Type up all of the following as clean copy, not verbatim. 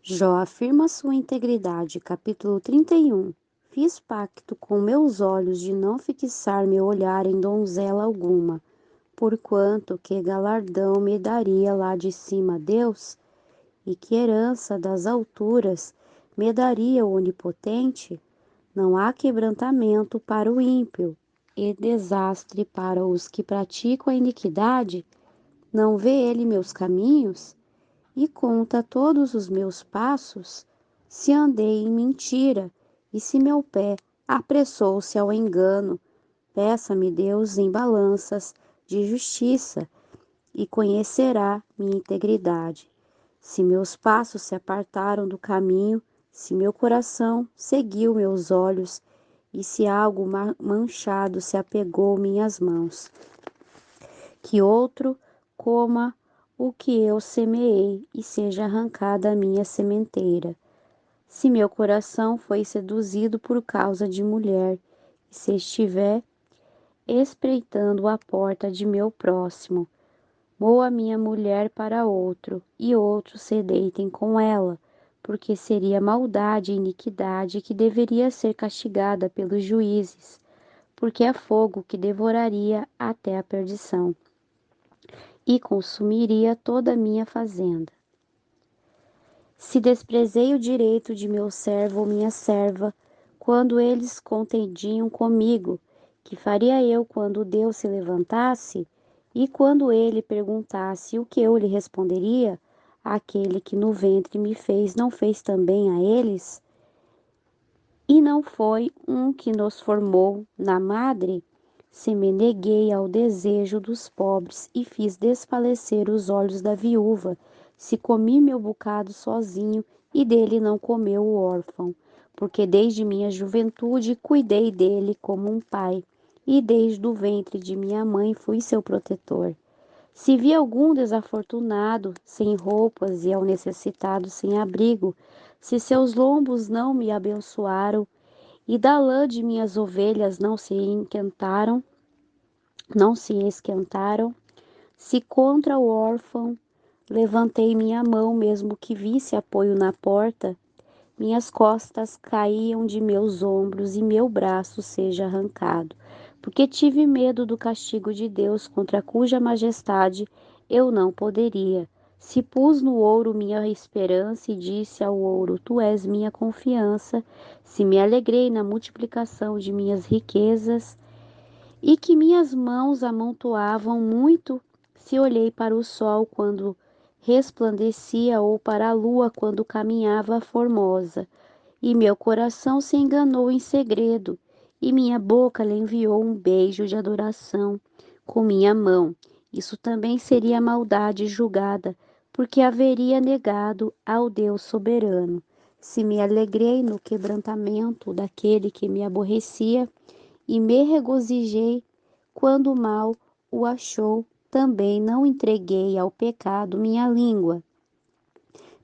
Jó afirma sua integridade, capítulo 31. Fiz pacto com meus olhos de não fixar meu olhar em donzela alguma, porquanto que galardão me daria lá de cima Deus, e que herança das alturas me daria o Onipotente. Não há quebrantamento para o ímpio, e desastre para os que praticam a iniquidade. Não vê ele meus caminhos? E conta todos os meus passos? Se andei em mentira, e se meu pé apressou-se ao engano, peça-me Deus em balanças de justiça, e conhecerá minha integridade. Se meus passos se apartaram do caminho, se meu coração seguiu meus olhos, e se algo manchado se apegou minhas mãos, que outro coma o que eu semeei e seja arrancada a minha sementeira. Se meu coração foi seduzido por causa de mulher, e se estiver espreitando a porta de meu próximo, vou a minha mulher para outro, e outros se deitem com ela, porque seria maldade e iniquidade que deveria ser castigada pelos juízes, porque é fogo que devoraria até a perdição e consumiria toda a minha fazenda. Se desprezei o direito de meu servo ou minha serva, quando eles contendiam comigo, que faria eu quando Deus se levantasse? E quando ele perguntasse o que eu lhe responderia? Aquele que no ventre me fez, não fez também a eles? E não foi um que nos formou na madre? Se me neguei ao desejo dos pobres e fiz desfalecer os olhos da viúva, se comi meu bocado sozinho e dele não comeu o órfão, porque desde minha juventude cuidei dele como um pai, e desde o ventre de minha mãe fui seu protetor. Se vi algum desafortunado sem roupas e ao necessitado sem abrigo, se seus lombos não me abençoaram e da lã de minhas ovelhas não se esquentaram, se contra o órfão levantei minha mão, mesmo que visse apoio na porta, minhas costas caíam de meus ombros e meu braço seja arrancado, porque tive medo do castigo de Deus, contra cuja majestade eu não poderia. Se pus no ouro minha esperança e disse ao ouro, tu és minha confiança, se me alegrei na multiplicação de minhas riquezas e que minhas mãos amontoavam muito, se olhei para o sol quando resplandecia ou para a lua quando caminhava formosa, e meu coração se enganou em segredo, e minha boca lhe enviou um beijo de adoração com minha mão. Isso também seria maldade julgada, porque haveria negado ao Deus soberano. Se me alegrei no quebrantamento daquele que me aborrecia, e me regozijei quando o mal o achou, também não entreguei ao pecado minha língua,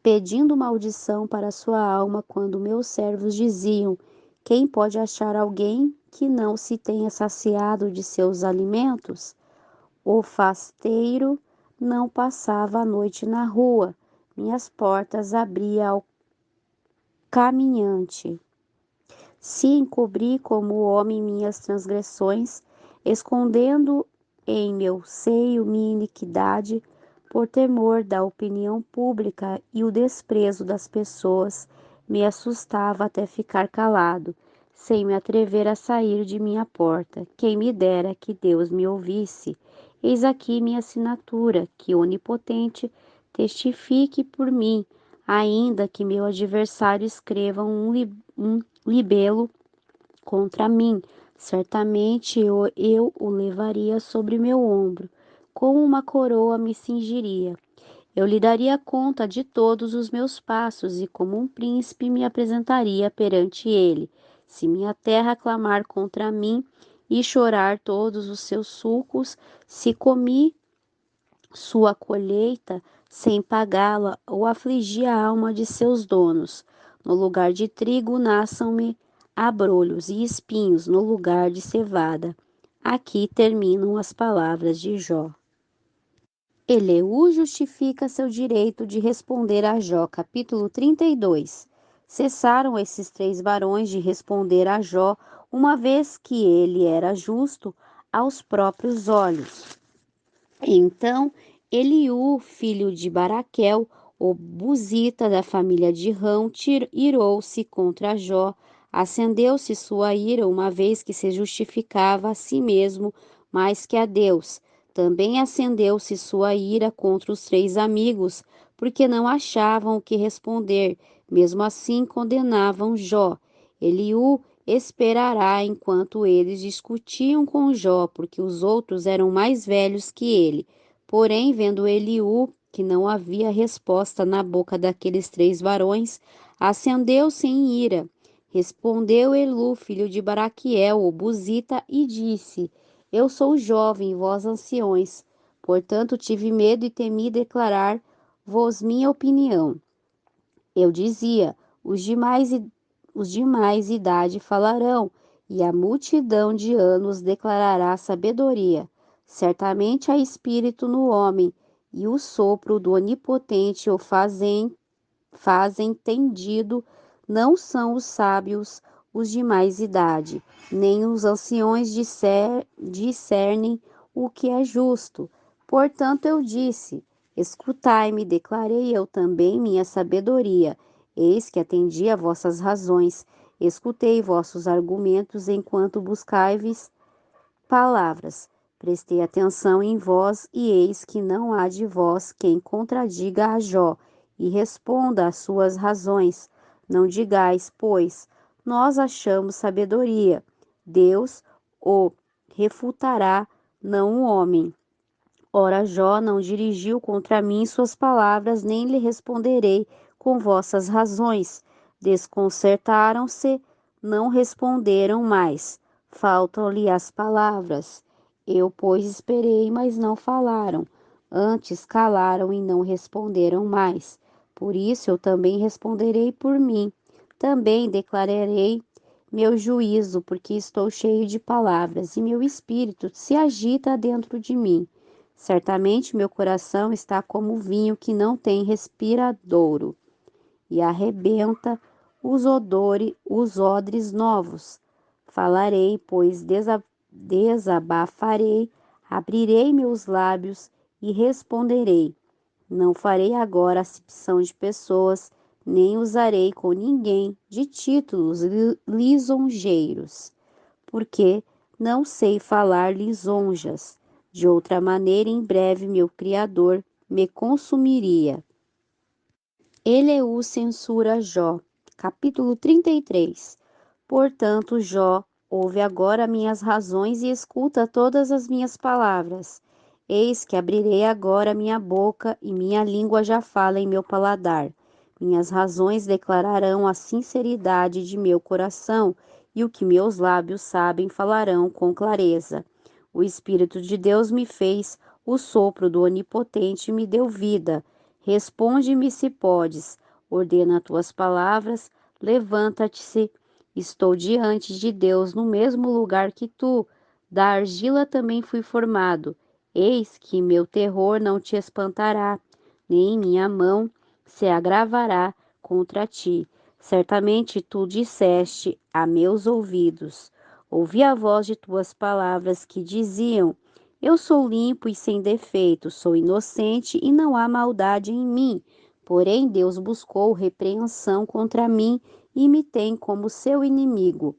pedindo maldição para sua alma, quando meus servos diziam: quem pode achar alguém que não se tenha saciado de seus alimentos? O fasteiro não passava a noite na rua, minhas portas abria ao caminhante. Se encobri como homem minhas transgressões, escondendo em meu seio minha iniquidade, por temor da opinião pública e o desprezo das pessoas, me assustava até ficar calado, sem me atrever a sair de minha porta. Quem me dera que Deus me ouvisse. Eis aqui minha assinatura, que o Onipotente testifique por mim, ainda que meu adversário escreva um libelo contra mim. Certamente eu o levaria sobre meu ombro, com uma coroa me cingiria. Eu lhe daria conta de todos os meus passos, e como um príncipe me apresentaria perante ele. Se minha terra clamar contra mim e chorar todos os seus sulcos, se comi sua colheita sem pagá-la, ou afligir a alma de seus donos. No lugar de trigo nasçam-me abrolhos e espinhos no lugar de cevada. Aqui terminam as palavras de Jó. Eleú justifica seu direito de responder a Jó, capítulo 32. Cessaram esses três varões de responder a Jó, uma vez que ele era justo aos próprios olhos. Então Eliú, filho de Baraquel, o buzita da família de Rão, irou-se contra Jó. Acendeu-se sua ira, uma vez que se justificava a si mesmo mais que a Deus. Também acendeu-se sua ira contra os três amigos, porque não achavam o que responder. Mesmo assim, condenavam Jó. Eliú esperará enquanto eles discutiam com Jó, porque os outros eram mais velhos que ele. Porém, vendo Eliú que não havia resposta na boca daqueles três varões, acendeu-se em ira. Respondeu Elu, filho de Baraquiel, o buzita, e disse: Eu sou jovem, vós anciões. Portanto, tive medo e temi declarar-vos minha opinião. Eu dizia: os de mais idade falarão, e a multidão de anos declarará sabedoria. Certamente há espírito no homem, e o sopro do Onipotente o faz entendido. Não são os sábios os de mais idade, nem os anciões discernem o que é justo. Portanto, eu disse: Escutai-me, declarei eu também minha sabedoria. Eis que atendi a vossas razões, escutei vossos argumentos enquanto buscais palavras. Prestei atenção em vós, e eis que não há de vós quem contradiga a Jó, e responda às suas razões. Não digais, pois, nós achamos sabedoria. Deus o refutará, não o homem. Ora, Jó não dirigiu contra mim suas palavras, nem lhe responderei com vossas razões. Desconcertaram-se, não responderam mais. Faltam-lhe as palavras. Eu, pois, esperei, mas não falaram. Antes calaram e não responderam mais. Por isso eu também responderei por mim. Também declararei meu juízo, porque estou cheio de palavras, e meu espírito se agita dentro de mim. Certamente meu coração está como vinho que não tem respiradouro, e arrebenta os odres novos. Falarei, pois desabafarei, abrirei meus lábios e responderei. Não farei agora acepção de pessoas, nem usarei com ninguém de títulos lisonjeiros, porque não sei falar lisonjas. De outra maneira, em breve meu Criador me consumiria. Eleú censura Jó. Capítulo 33. Portanto, Jó, ouve agora minhas razões e escuta todas as minhas palavras. Eis que abrirei agora minha boca, e minha língua já fala em meu paladar. Minhas razões declararão a sinceridade de meu coração, e o que meus lábios sabem falarão com clareza. O Espírito de Deus me fez, o sopro do Onipotente me deu vida. Responde-me se podes, ordena tuas palavras, levanta-te. Estou diante de Deus no mesmo lugar que tu. Da argila também fui formado. Eis que meu terror não te espantará, nem minha mão se agravará contra ti. Certamente tu disseste a meus ouvidos. Ouvi a voz de tuas palavras que diziam: Eu sou limpo e sem defeito, sou inocente e não há maldade em mim. Porém, Deus buscou repreensão contra mim e me tem como seu inimigo.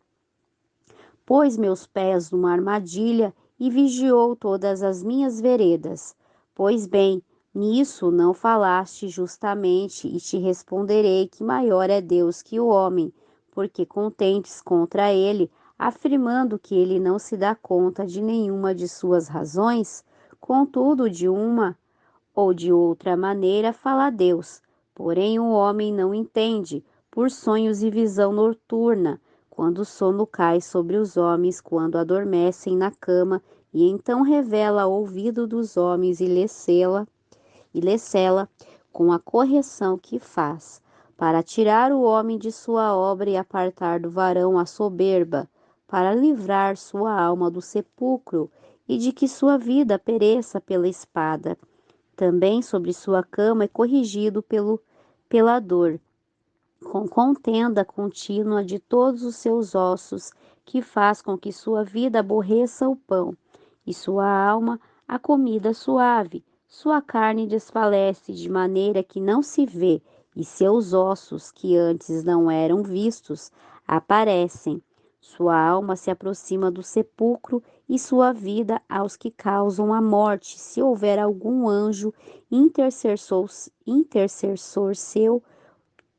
Pôs meus pés numa armadilha e vigiou todas as minhas veredas. Pois bem, nisso não falaste justamente, e te responderei que maior é Deus que o homem, porque contentes contra ele, afirmando que ele não se dá conta de nenhuma de suas razões, contudo, de uma ou de outra maneira fala Deus. Porém, o homem não entende, por sonhos e visão noturna, quando o sono cai sobre os homens, quando adormecem na cama, e então revela ao ouvido dos homens e lhe cela com a correção que faz, para tirar o homem de sua obra e apartar do varão a soberba, para livrar sua alma do sepulcro e de que sua vida pereça pela espada. também sobre sua cama é corrigido pela dor, com contenda contínua de todos os seus ossos, que faz com que sua vida aborreça o pão, e sua alma a comida suave. Sua carne desfalece de maneira que não se vê, e seus ossos, que antes não eram vistos, aparecem. Sua alma se aproxima do sepulcro e sua vida aos que causam a morte, se houver algum anjo intercessor seu,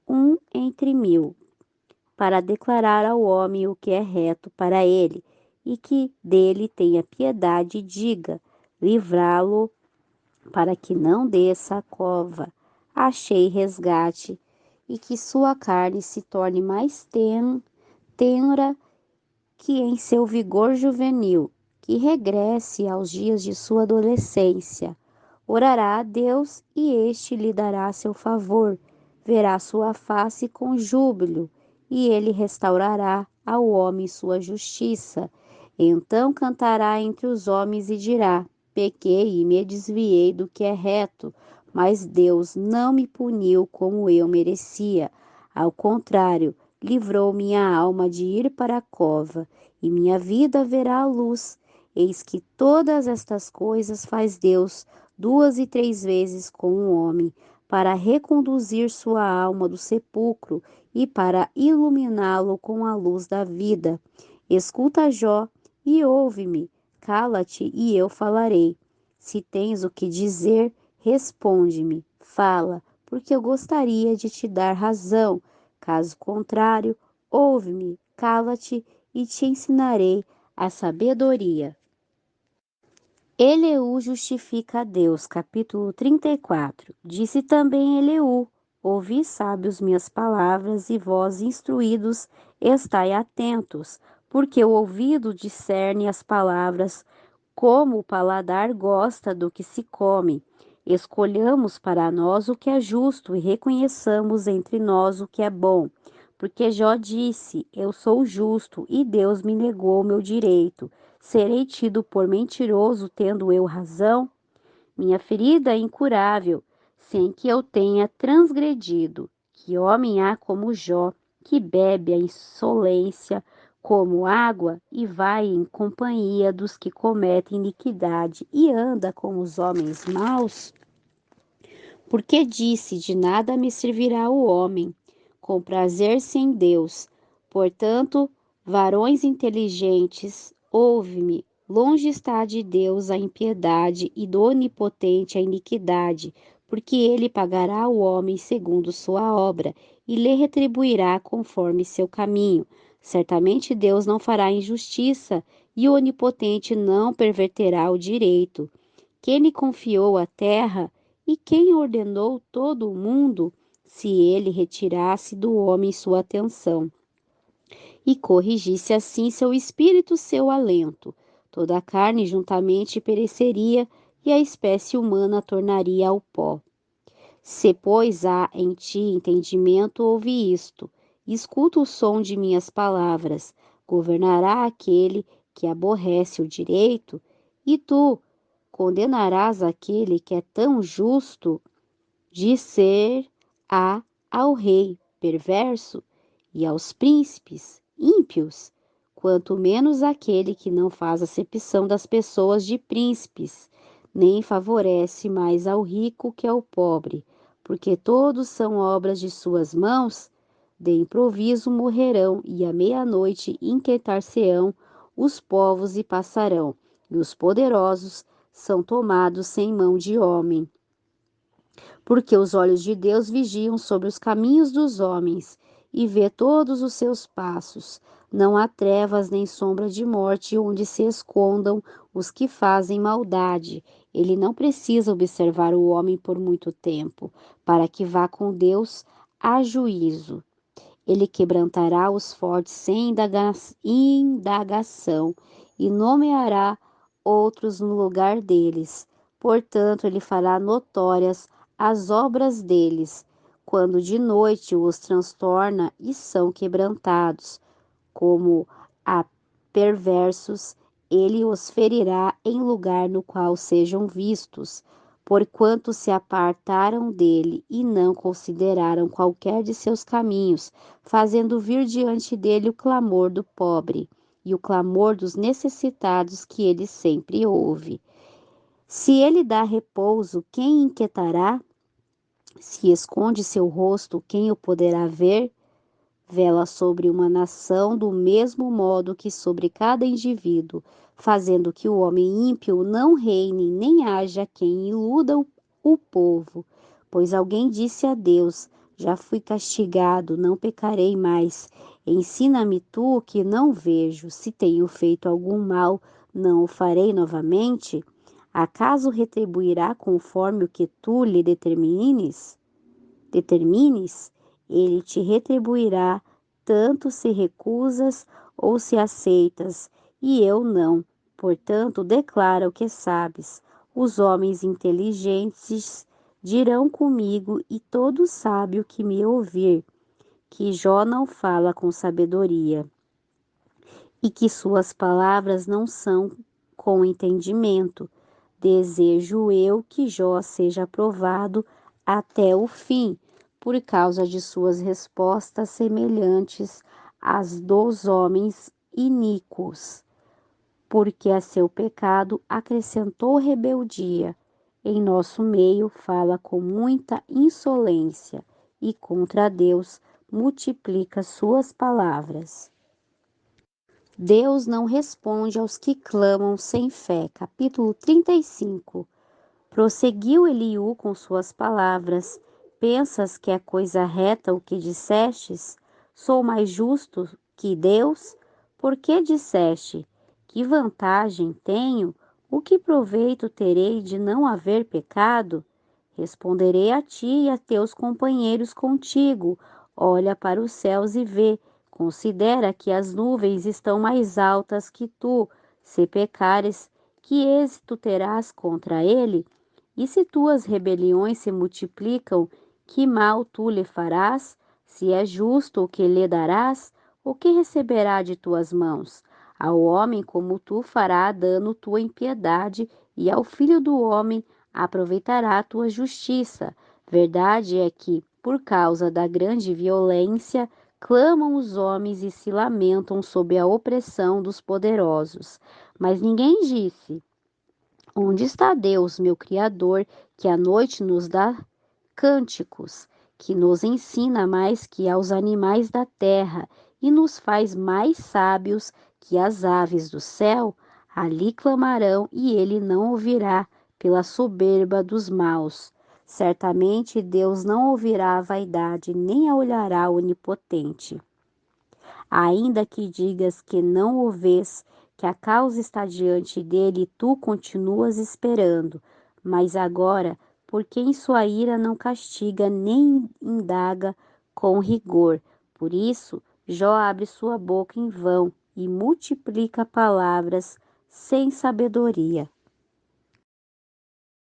um entre mil, para declarar ao homem o que é reto para ele, e que dele tenha piedade, e diga, livrá-lo, para que não desça a cova. Achei resgate, e que sua carne se torne mais tenra que em seu vigor juvenil, que regresse aos dias de sua adolescência. Orará a Deus e este lhe dará seu favor, verá sua face com júbilo, e ele restaurará ao homem sua justiça. Então cantará entre os homens e dirá: pequei e me desviei do que é reto, mas Deus não me puniu como eu merecia. Ao contrário, livrou minha alma de ir para a cova, e minha vida verá a luz. Eis que todas estas coisas faz Deus 2 e 3 vezes com o homem, para reconduzir sua alma do sepulcro e para iluminá-lo com a luz da vida. Escuta, Jó, e ouve-me. Cala-te, e eu falarei. Se tens o que dizer, responde-me. Fala, porque eu gostaria de te dar razão. Caso contrário, ouve-me, cala-te, e te ensinarei a sabedoria. Eleu justifica a Deus, capítulo 34. Disse também Eleu: ouvi, sábios, minhas palavras, e vós, instruídos, estai atentos, porque o ouvido discerne as palavras, como o paladar gosta do que se come. Escolhamos para nós o que é justo e reconheçamos entre nós o que é bom. Porque Jó disse: eu sou justo, e Deus me negou o meu direito. Serei tido por mentiroso, tendo eu razão? Minha ferida é incurável, sem que eu tenha transgredido. Que homem há como Jó, que bebe a insolência como água e vai em companhia dos que cometem iniquidade e anda com os homens maus? Porque disse: de nada me servirá o homem, com prazer-se em Deus. Portanto, varões inteligentes, ouve-me. Longe está de Deus a impiedade e do Onipotente a iniquidade, porque ele pagará ao homem segundo sua obra e lhe retribuirá conforme seu caminho. Certamente Deus não fará injustiça e o Onipotente não perverterá o direito. Quem lhe confiou a terra e quem ordenou todo o mundo, se ele retirasse do homem sua atenção e corrigisse assim seu espírito, seu alento, toda a carne juntamente pereceria e a espécie humana tornaria ao pó. Se, pois, há em ti entendimento, ouve isto, escuta o som de minhas palavras, governará aquele que aborrece o direito, e tu condenarás aquele que é tão justo de ser ao rei perverso e aos príncipes ímpios, quanto menos aquele que não faz acepção das pessoas de príncipes, nem favorece mais ao rico que ao pobre, porque todos são obras de suas mãos. De improviso morrerão, e à meia-noite inquietar-se-ão os povos e passarão, e os poderosos são tomados sem mão de homem. Porque os olhos de Deus vigiam sobre os caminhos dos homens e vê todos os seus passos. Não há trevas nem sombra de morte onde se escondam os que fazem maldade. Ele não precisa observar o homem por muito tempo, para que vá com Deus a juízo. Ele quebrantará os fortes sem indagação e nomeará outros no lugar deles. Portanto, ele fará notórias as obras deles, quando de noite os transtorna e são quebrantados. Como a perversos, ele os ferirá em lugar no qual sejam vistos. porquanto se apartaram dele e não consideraram qualquer de seus caminhos, fazendo vir diante dele o clamor do pobre e o clamor dos necessitados que ele sempre ouve. Se ele dá repouso, quem inquietará? Se esconde seu rosto, quem o poderá ver? Vela sobre uma nação do mesmo modo que sobre cada indivíduo, fazendo que o homem ímpio não reine, nem haja quem iluda o povo. Pois alguém disse a Deus: já fui castigado, não pecarei mais. Ensina-me tu o que não vejo. Se tenho feito algum mal, não o farei novamente? Acaso retribuirá conforme o que tu lhe determines, ele te retribuirá, tanto se recusas ou se aceitas, e eu não. Portanto, declara o que sabes. Os homens inteligentes dirão comigo, e todo sábio que me ouvir, que Jó não fala com sabedoria, e que suas palavras não são com entendimento. Desejo eu que Jó seja aprovado até o fim, por causa de suas respostas semelhantes às dos homens iníquos, porque a seu pecado acrescentou rebeldia. Em nosso meio fala com muita insolência e contra Deus multiplica suas palavras. Deus não responde aos que clamam sem fé. Capítulo 35. Prosseguiu Eliú com suas palavras. Pensas que é coisa reta o que dissestes? Sou mais justo que Deus? Por que disseste? Que vantagem tenho? O que proveito terei de não haver pecado? Responderei a ti e a teus companheiros contigo. Olha para os céus e vê. Considera que as nuvens estão mais altas que tu. Se pecares, que êxito terás contra ele? E se tuas rebeliões se multiplicam, que mal tu lhe farás? Se é justo o que lhe darás, o que receberá de tuas mãos? Ao homem como tu fará dano tua impiedade, e ao filho do homem aproveitará a tua justiça. Verdade é que, por causa da grande violência, clamam os homens e se lamentam sob a opressão dos poderosos. Mas ninguém disse: onde está Deus, meu Criador, que à noite nos dá cânticos, que nos ensina mais que aos animais da terra e nos faz mais sábios que as aves do céu? Ali clamarão e ele não ouvirá pela soberba dos maus. Certamente Deus não ouvirá a vaidade, nem a olhará o onipotente. Ainda que digas que não o vês, que a causa está diante dele e tu continuas esperando, mas agora, porque em sua ira não castiga nem indaga com rigor. Por isso, Jó abre sua boca em vão e multiplica palavras sem sabedoria.